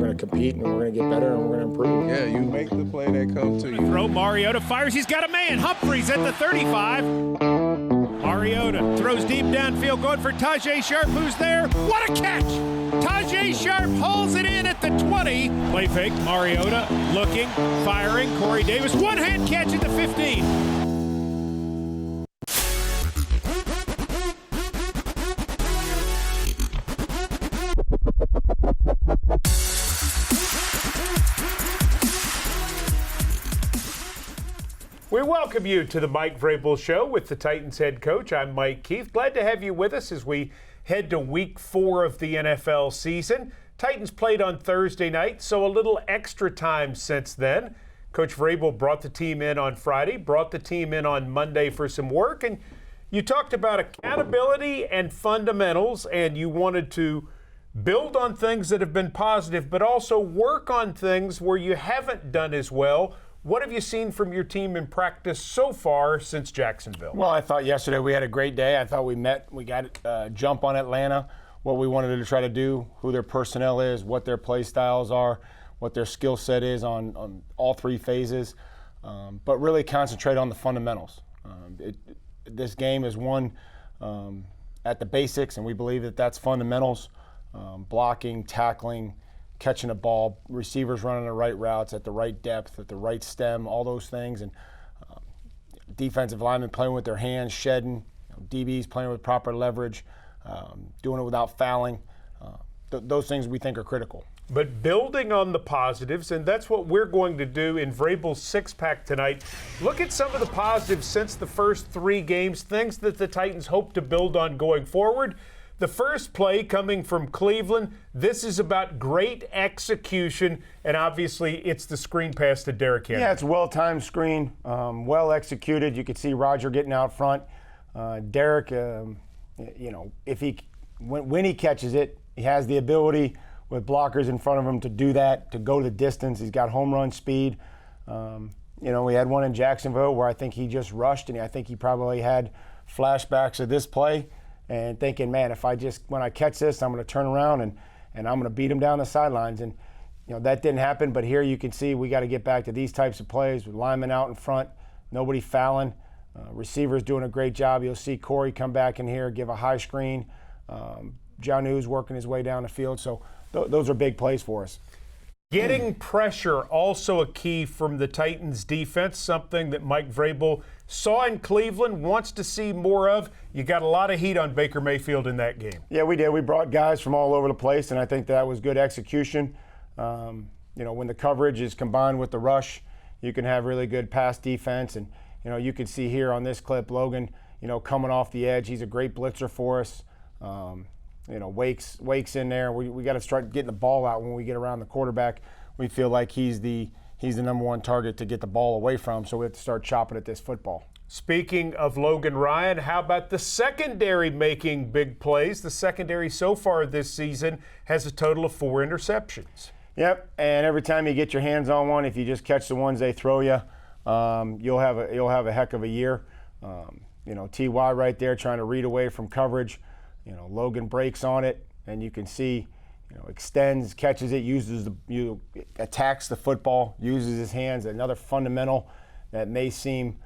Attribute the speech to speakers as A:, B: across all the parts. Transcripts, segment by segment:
A: going to compete, and we're going to get better, and we're going to improve.
B: Yeah, you make the play that come to you.
C: Throw, Mariota fires. He's got a man. Humphreys at the 35. Mariota throws deep downfield, going for Tajay Sharp, who's there. What a catch! Tajay Sharp hauls it in at the 20. Play fake, Mariota looking, firing. Corey Davis, one-hand catch at the 15.
D: We welcome you to the Mike Vrabel Show with the Titans head coach. I'm Mike Keith. Glad to have you with us as we head to week 4 of the NFL season. Titans played on Thursday night, so a little extra time since then. Coach Vrabel brought the team in on Friday, brought the team in on Monday for some work, and you talked about accountability and fundamentals, and you wanted to build on things that have been positive, but also work on things where you haven't done as well. What have you seen from your team in practice so far since Jacksonville?
A: Well, I thought yesterday we had a great day. I thought we got a jump on Atlanta, what we wanted to try to do, who their personnel is, what their play styles are, what their skill set is on all 3 phases, but really concentrate on the fundamentals. This game is won at the basics, and we believe that that's fundamentals, blocking, tackling, catching a ball, receivers running the right routes at the right depth, at the right stem, all those things, and defensive linemen playing with their hands, shedding, DBs playing with proper leverage, doing it without fouling. Those things we think are critical.
D: But building on the positives, and that's what we're going to do in Vrabel's six-pack tonight. Look at some of the positives since the first 3 games, things that the Titans hope to build on going forward. The first play coming from Cleveland, this is about great execution, and obviously it's the screen pass to Derrick Henry.
A: Yeah, it's a well-timed screen, well executed. You could see Roger getting out front. Derrick, when he catches it, he has the ability with blockers in front of him to do that, to go the distance. He's got home run speed. We had one in Jacksonville where I think he just rushed, and I think he probably had flashbacks of this play and thinking, man, when I catch this, I'm going to turn around and I'm going to beat him down the sidelines. And, that didn't happen. But here you can see we got to get back to these types of plays with linemen out in front, nobody fouling, receivers doing a great job. You'll see Corey come back in here, give a high screen. Janu's working his way down the field. So those are big plays for us.
D: Getting pressure, also a key from the Titans defense, something that Mike Vrabel saw in Cleveland, wants to see more of. You got a lot of heat on Baker Mayfield in that game.
A: Yeah, we did. We brought guys from all over the place, and I think that was good execution. When the coverage is combined with the rush, you can have really good pass defense. And, you can see here on this clip, Logan, coming off the edge. He's a great blitzer for us. Wake's in there. We got to start getting the ball out when we get around the quarterback. We feel like he's the number 1 target to get the ball away from, so we have to start chopping at this football.
D: Speaking of Logan Ryan, how about the secondary making big plays? The secondary so far this season has a total of 4 interceptions.
A: Yep, and every time you get your hands on one, if you just catch the ones they throw you, you'll have a heck of a year. Ty right there trying to read away from coverage. Logan breaks on it, and you can see, extends, catches it, attacks the football, uses his hands. Another fundamental that may seem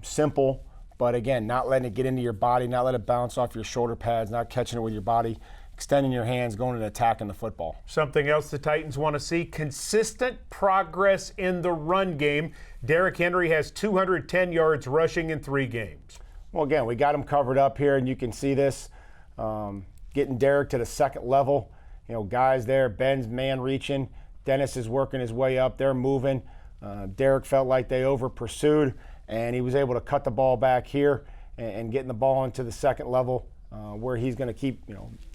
A: simple, but again, not letting it get into your body, not let it bounce off your shoulder pads, not catching it with your body, extending your hands, going and attacking the football.
D: Something else the Titans want to see, consistent progress in the run game. Derrick Henry has 210 yards rushing in 3 games.
A: Well, again, we got him covered up here, and you can see this. Getting Derrick to the second level. Guys there, Ben's man reaching. Dennis is working his way up. They're moving. Derrick felt like they over-pursued, and he was able to cut the ball back here and getting the ball into the second level where he's going to keep,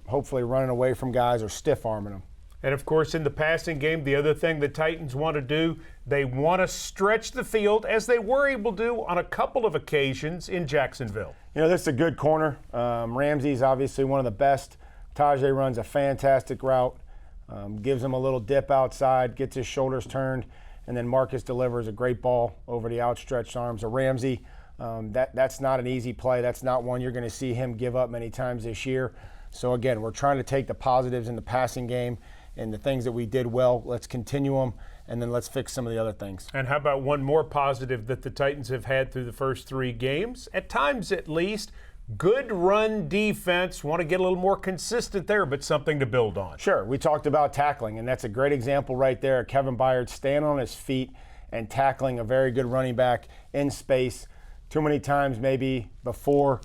A: hopefully running away from guys or stiff-arming them.
D: And, of course, in the passing game, the other thing the Titans want to do, they want to stretch the field, as they were able to do on a couple of occasions in Jacksonville.
A: This is a good corner. Ramsey's obviously one of the best. Tajay runs a fantastic route, gives him a little dip outside, gets his shoulders turned, and then Marcus delivers a great ball over the outstretched arms of Ramsey. That's not an easy play. That's not one you're going to see him give up many times this year. So, again, we're trying to take the positives in the passing game and the things that we did well, let's continue them, and then let's fix some of the other things.
D: And how about one more positive that the Titans have had through the first 3 games? At times, at least, good run defense. Want to get a little more consistent there, but something to build on.
A: Sure. We talked about tackling, and that's a great example right there. Kevin Byard standing on his feet and tackling a very good running back in space. Too many times maybe before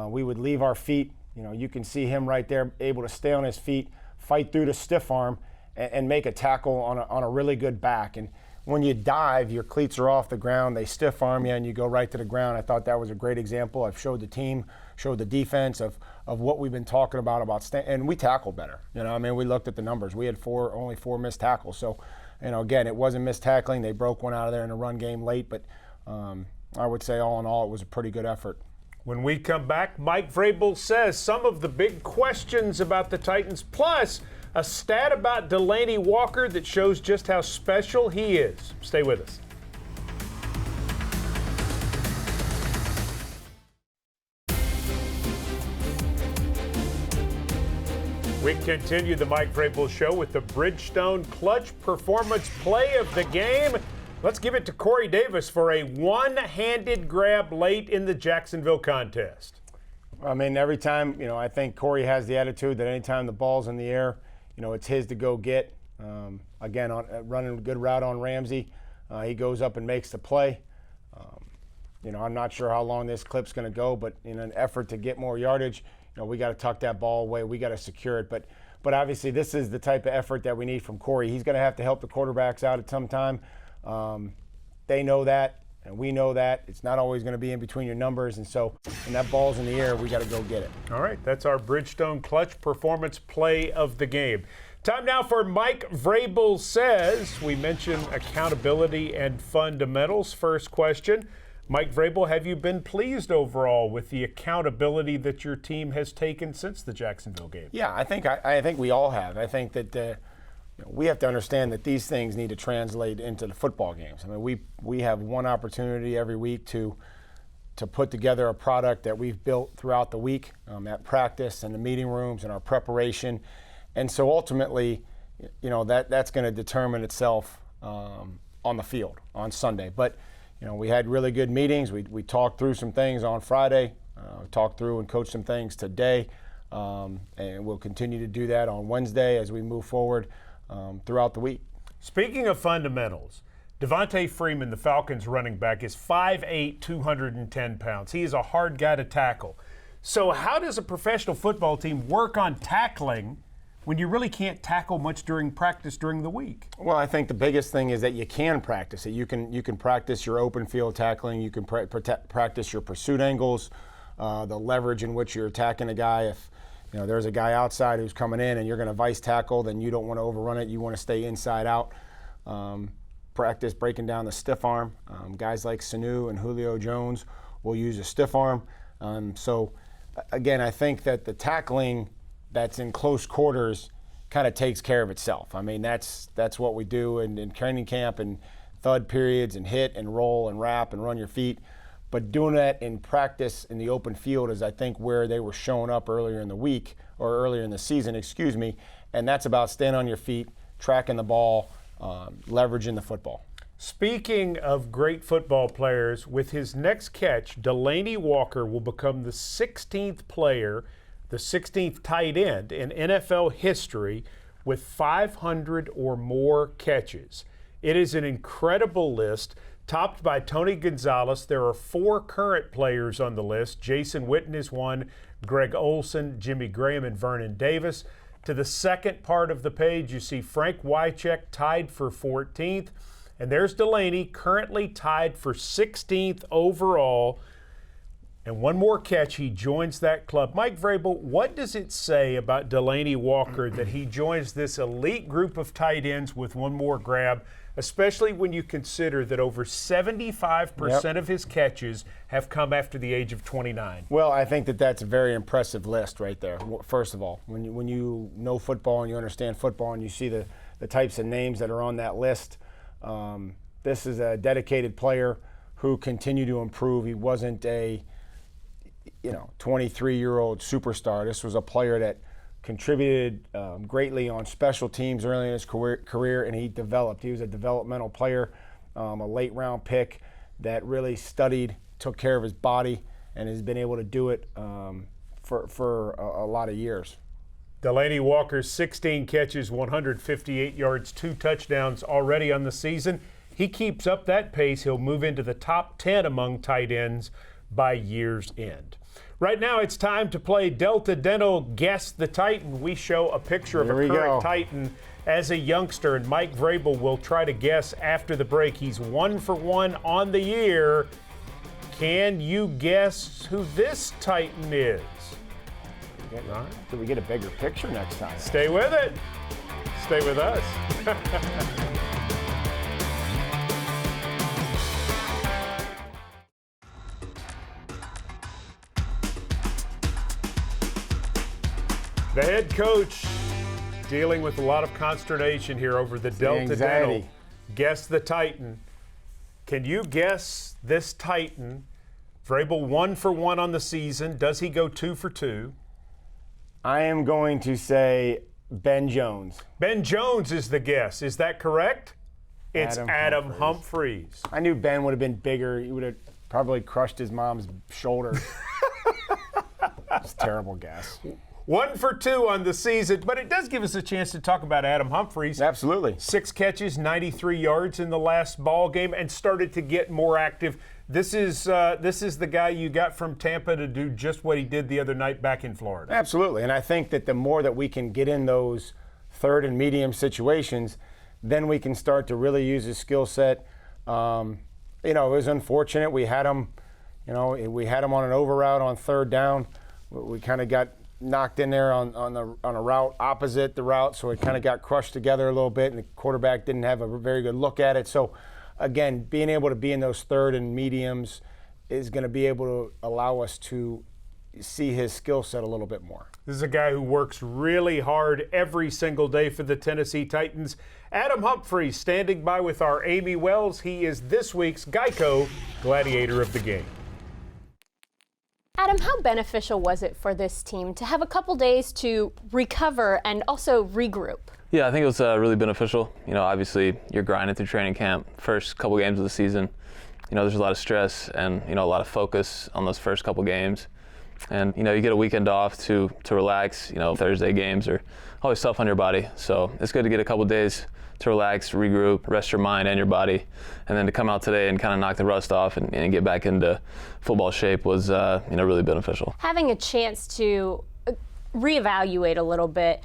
A: we would leave our feet. You can see him right there able to stay on his feet, fight through the stiff arm, and make a tackle on a really good back. And when you dive, your cleats are off the ground, they stiff arm you, and you go right to the ground. I thought that was a great example. I've showed the team, showed the defense of what we've been talking about and we tackle better. We looked at the numbers. We had only four missed tackles. So, again, it wasn't missed tackling. They broke one out of there in the run game late, but I would say all in all, it was a pretty good effort.
D: When we come back, Mike Vrabel says some of the big questions about the Titans, plus a stat about Delanie Walker that shows just how special he is. Stay with us. We continue the Mike Vrabel Show with the Bridgestone Clutch Performance Play of the Game. Let's give it to Corey Davis for a one-handed grab late in the Jacksonville contest.
A: Every time, I think Corey has the attitude that anytime the ball's in the air, it's his to go get. Again, running a good route on Ramsey, he goes up and makes the play. I'm not sure how long this clip's going to go, but in an effort to get more yardage, we got to tuck that ball away. We got to secure it. But obviously, this is the type of effort that we need from Corey. He's going to have to help the quarterbacks out at some time. They know that, and we know that. It's not always going to be in between your numbers, and so when that ball's in the air, we got to go get it.
D: All right, that's our Bridgestone Clutch Performance Play of the Game. Time now for Mike Vrabel Says. We mentioned accountability and fundamentals. First question, Mike Vrabel, have you been pleased overall with the accountability that your team has taken since the Jacksonville game?
A: Yeah, I think we all have. I think that we have to understand that these things need to translate into the football games. We have one opportunity every week to put together a product that we've built throughout the week at practice and the meeting rooms and our preparation. And so ultimately, that's going to determine itself on the field on Sunday. But, we had really good meetings. We talked through some things on Friday, talked through and coached some things today, and we'll continue to do that on Wednesday as we move forward throughout the week.
D: Speaking of fundamentals, Devontae Freeman, the Falcons running back, is 5'8", 210 pounds. He is a hard guy to tackle. So how does a professional football team work on tackling when you really can't tackle much during practice during the week?
A: Well, I think the biggest thing is that you can practice it. You can practice your open field tackling. You can practice your pursuit angles, the leverage in which you're attacking a guy. If there's a guy outside who's coming in and you're going to vice tackle, then you don't want to overrun it. You want to stay inside out. Practice breaking down the stiff arm. Guys like Sanu and Julio Jones will use a stiff arm. So, again, I think that the tackling that's in close quarters kind of takes care of itself. That's what we do in training camp and thud periods and hit and roll and wrap and run your feet. But doing that in practice in the open field is, I think, where they were showing up earlier in the week or earlier in the season, and that's about staying on your feet, tracking the ball, leveraging the football.
D: Speaking of great football players, with his next catch, Delanie Walker will become the 16th player, the 16th tight end in NFL history with 500 or more catches. It is an incredible list, topped by Tony Gonzalez. There are 4 current players on the list. Jason Witten is one, Greg Olsen, Jimmy Graham, and Vernon Davis. To the second part of the page, you see Frank Wycheck tied for 14th. And there's Delanie, currently tied for 16th overall. And one more catch, he joins that club. Mike Vrabel, what does it say about Delanie Walker that he joins this elite group of tight ends with one more grab, especially when you consider that over 75% of his catches have come after the age of 29?
A: Well, I think that's a very impressive list right there, first of all. When you know football and you understand football and you see the types of names that are on that list, this is a dedicated player who continued to improve. He wasn't a 23-year-old superstar. This was a player that contributed greatly on special teams early in his career, and he developed. He was a developmental player, a late-round pick that really studied, took care of his body, and has been able to do it for a lot of years.
D: Delaney Walker's 16 catches, 158 yards, 2 touchdowns already on the season. He keeps up that pace, he'll move into the top 10 among tight ends by year's end. Right now, it's time to play Delta Dental Guess the Titan. We show a picture of a current Titan as a youngster, and Mike Vrabel will try to guess after the break. He's 1 for 1 on the year. Can you guess who this Titan is?
A: Do we get a bigger picture next time?
D: Stay with it. Stay with us. The head coach dealing with a lot of consternation here over the Delta Dental. Guess the Titan. Can you guess this Titan? Vrabel 1 for 1 on the season. Does he go 2 for 2?
A: I am going to say Ben Jones.
D: Ben Jones is the guess. Is that correct? It's Adam Humphries.
A: I knew Ben would have been bigger. He would have probably crushed his mom's shoulder. It's a terrible guess.
D: 1 for 2 on the season, but it does give us a chance to talk about Adam Humphries.
A: Absolutely.
D: 6 catches, 93 yards in the last ball game, and started to get more active. This is the guy you got from Tampa to do just what he did the other night back in Florida.
A: Absolutely, and I think that the more that we can get in those third and medium situations, then we can start to really use his skill set. It was unfortunate. We had him on an over route on third down. We kind of got knocked in there on a route opposite the route, so it kind of got crushed together a little bit, and the quarterback didn't have a very good look at it. So, again, being able to be in those third and mediums is going to be able to allow us to see his skill set a little bit more.
D: This is a guy who works really hard every single day for the Tennessee Titans. Adam Humphries standing by with our Amy Wells. He is this week's Geico Gladiator of the Game.
E: Adam, how beneficial was it for this team to have a couple days to recover and also regroup?
F: Yeah, I think it was really beneficial. Obviously you're grinding through training camp, first couple games of the season. There's a lot of stress and, a lot of focus on those first couple games. And, you get a weekend off to relax. Thursday games are always tough on your body. So it's good to get a couple days to relax, regroup, rest your mind and your body. And then to come out today and kind of knock the rust off and get back into football shape was, really beneficial. Having a chance to reevaluate a little bit,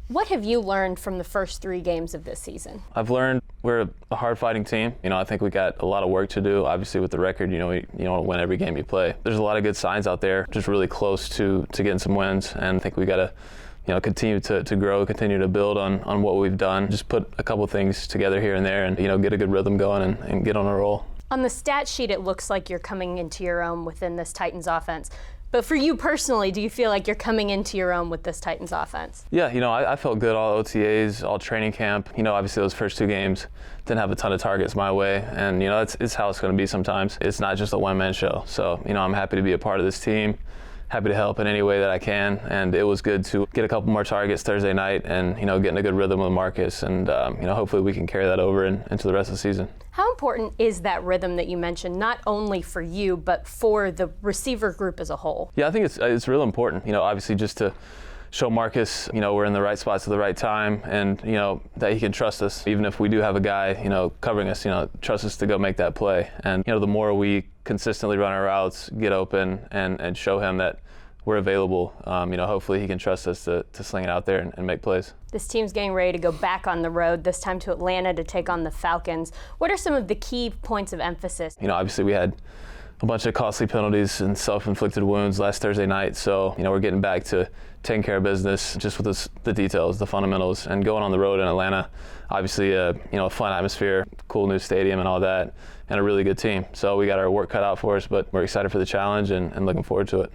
F: what have you learned from the first 3 games of this season? I've learned we're a hard-fighting team. I think we got a lot of work to do. Obviously, with the record, you want to win every game you play. There's a lot of good signs out there, just really close to getting some wins. And I think we got to, continue to grow, continue to build on what we've done. Just put a couple things together here and there and, get a good rhythm going and get on a roll. On the stat sheet, it looks like you're coming into your own within this Titans offense. But for you personally, do you feel like you're coming into your own with this Titans offense? Yeah, I felt good all OTAs, all training camp. Obviously those first 2 games didn't have a ton of targets my way. And, it's how it's going to be sometimes. It's not just a one-man show. So, I'm happy to be a part of this team. Happy to help in any way that I can, and it was good to get a couple more targets Thursday night and, getting a good rhythm with Marcus, and, hopefully we can carry that over into the rest of the season. How important is that rhythm that you mentioned, not only for you, but for the receiver group as a whole? Yeah, I think it's really important, obviously just to show Marcus, we're in the right spots at the right time, and, that he can trust us. Even if we do have a guy, covering us, trust us to go make that play. And, the more we consistently run our routes, get open, and show him that we're available, hopefully he can trust us to sling it out there and make plays. This team's getting ready to go back on the road, this time to Atlanta to take on the Falcons. What are some of the key points of emphasis? Obviously we had a bunch of costly penalties and self-inflicted wounds last Thursday night, so we're getting back to taking care of business just with the details, the fundamentals, and going on the road in Atlanta. Obviously a fun atmosphere, cool new stadium and all that, and a really good team. So we got our work cut out for us, but we're excited for the challenge and looking forward to it.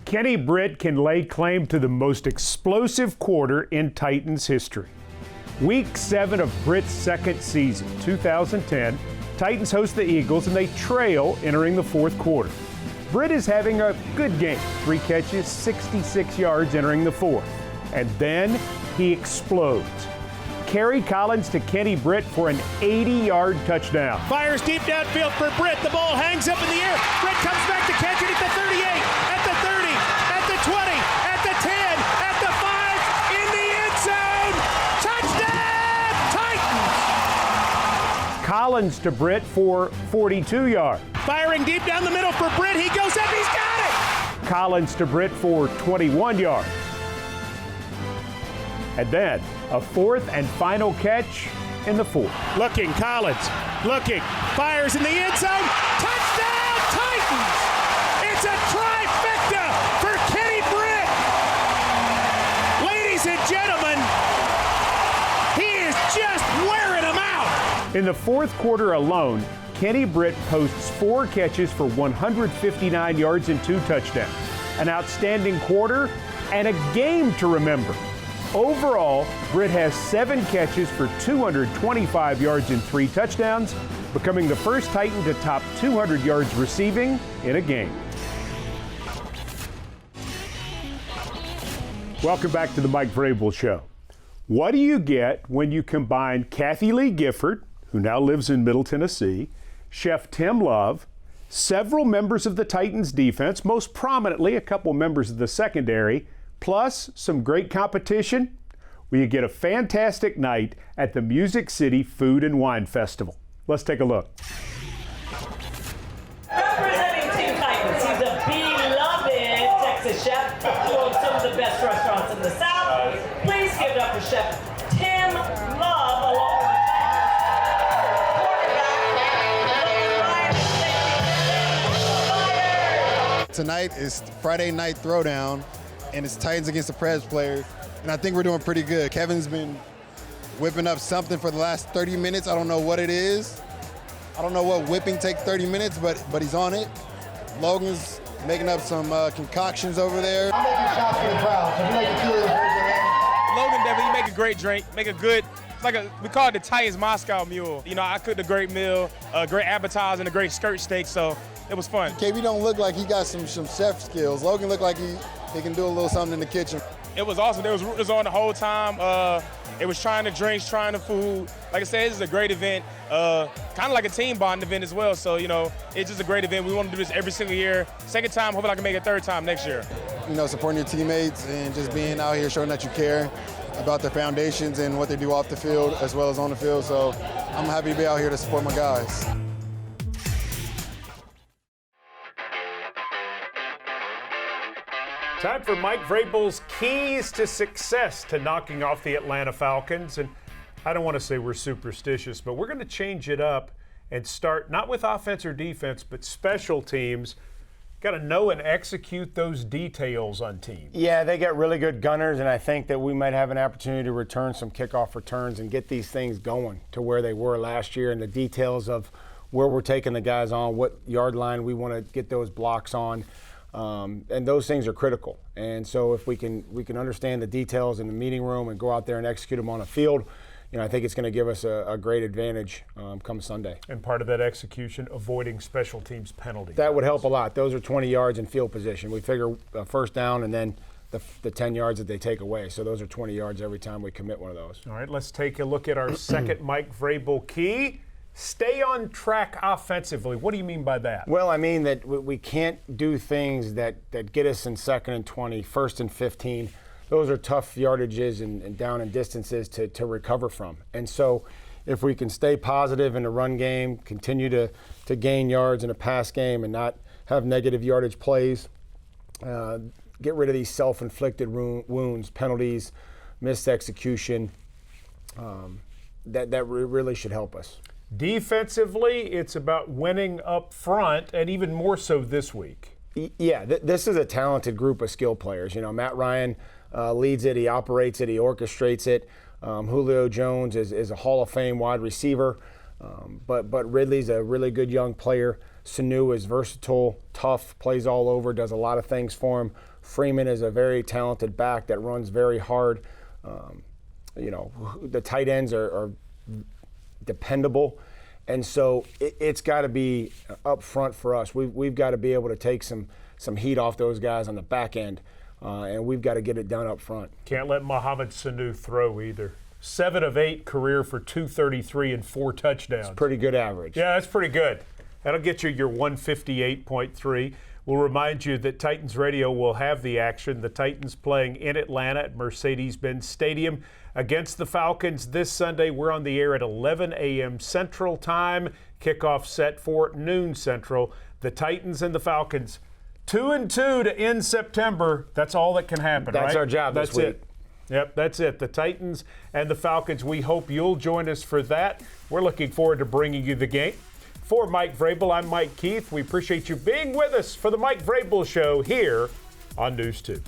D: Kenny Britt can lay claim to the most explosive quarter in Titans history. Week 7 of Britt's second season, 2010, Titans host the Eagles and they trail entering the fourth quarter. Britt is having a good game. 3 catches, 66 yards entering the fourth. And then he explodes. Kerry Collins to Kenny Britt for an 80-yard touchdown.
C: Fires deep downfield for Britt. The ball hangs up in the air. Britt comes back to catch it at the 38, at the 30, at the 20, at the 10, at the 5, in the end zone. Touchdown, Titans!
D: Collins to Britt for 42 yards.
C: Firing deep down the middle for Britt. He goes up. He's got it.
D: Collins to Britt for 21 yards. And then a fourth and final catch in the fourth.
C: Looking, Collins. Looking. Fires in the end zone. Touchdown, Titans! It's a trifecta for Kenny Britt. Ladies and gentlemen, he is just wearing them out.
D: In the fourth quarter alone, Kenny Britt posts 4 catches for 159 yards and 2 touchdowns. An outstanding quarter and a game to remember. Overall, Britt has 7 catches for 225 yards and 3 touchdowns, becoming the first Titan to top 200 yards receiving in a game. Welcome back to the Mike Vrabel Show. What do you get when you combine Kathy Lee Gifford, who now lives in Middle Tennessee, Chef Tim Love, several members of the Titans defense, most prominently a couple members of the secondary, plus some great competition? Well, you get a fantastic night at the Music City Food and Wine Festival. Let's take a look.
G: Representing Team Titans, he's a beloved Texas chef who owns some of the best restaurants in the South. Please give it up for Chef Tim Love, along with
B: Tonight is Friday night Throwdown, and it's Titans against the Preds players, and I think we're doing pretty good. Kevin's been whipping up something for the last 30 minutes. I don't know what it is. I don't know what whipping takes 30 minutes, but he's on it. Logan's making up some concoctions over there.
H: I'm making shots for the crowd, so if you like to feel it,
I: Logan definitely make a great drink, make a good, it's like we call it the Titans Moscow Mule. You know, I cooked a great meal, a great appetizer, and a great skirt steak, so it was fun.
B: KB don't look like he got some chef skills. Logan looked like he can do a little something in the kitchen.
I: It was awesome. It was on the whole time. It was trying the drinks, trying the food. Like I said, this is a great event, kind of like a team bond event as well. So, you know, it's just a great event. We want to do this every single year. Second time, hopefully I can make it 3rd time next year.
B: You know, supporting your teammates and just being out here showing that you care about their foundations and what they do off the field as well as on the field. So I'm happy to be out here to support my guys.
D: Time for Mike Vrabel's keys to success to knocking off the Atlanta Falcons. And I don't want to say we're superstitious, but we're going to change it up and start not with offense or defense, but special teams. Got to know and execute those details on teams.
A: Yeah, they got really good gunners, and I think that we might have an opportunity to return some kickoff returns and get these things going to where they were last year, and the details of where we're taking the guys on, what yard line we want to get those blocks on. And those things are critical. And so if we can understand the details in the meeting room and go out there and execute them on a field, you know, I think it's going to give us a great advantage come Sunday.
D: And part of that execution, avoiding special teams penalties.
A: That would help a lot. Those are 20 yards in field position. We figure first down and then the 10 yards that they take away. So those are 20 yards every time we commit one of those.
D: All right, let's take a look at our second Mike Vrabel key. Stay on track offensively. What do you mean by that?
A: Well, I mean that we can't do things that get us in 2nd and 20, 1st and 15. Those are tough yardages and down and distances to recover from. And so if we can stay positive in the run game, continue to gain yards in a pass game and not have negative yardage plays, get rid of these self-inflicted wounds, penalties, missed execution, that really should help us.
D: Defensively, it's about winning up front, and even more so this week.
A: Yeah, this is a talented group of skill players. You know, Matt Ryan leads it, he operates it, he orchestrates it. Julio Jones is a Hall of Fame wide receiver, but Ridley's a really good young player. Sanu is versatile, tough, plays all over, does a lot of things for him. Freeman is a very talented back that runs very hard. You know, the tight ends are dependable, And so it's got to be up front for us. We've got to be able to take some heat off those guys on the back end, and we've got to get it done up front.
D: Can't let Mohamed Sanu throw either. 7 of 8 career for 233 and 4 touchdowns.
A: Pretty good average.
D: Yeah, that's pretty good. That'll get you your 158.3. We'll remind you that Titans Radio will have the action. The Titans playing in Atlanta at Mercedes-Benz Stadium against the Falcons this Sunday. We're on the air at 11 a.m. Central Time. Kickoff set for noon Central. The Titans and the Falcons, 2-2 to end September. That's all that can happen, right?
A: That's our job this week.
D: It. Yep, that's it. The Titans and the Falcons. We hope you'll join us for that. We're looking forward to bringing you the game. For Mike Vrabel, I'm Mike Keith. We appreciate you being with us for the Mike Vrabel Show here on News 2.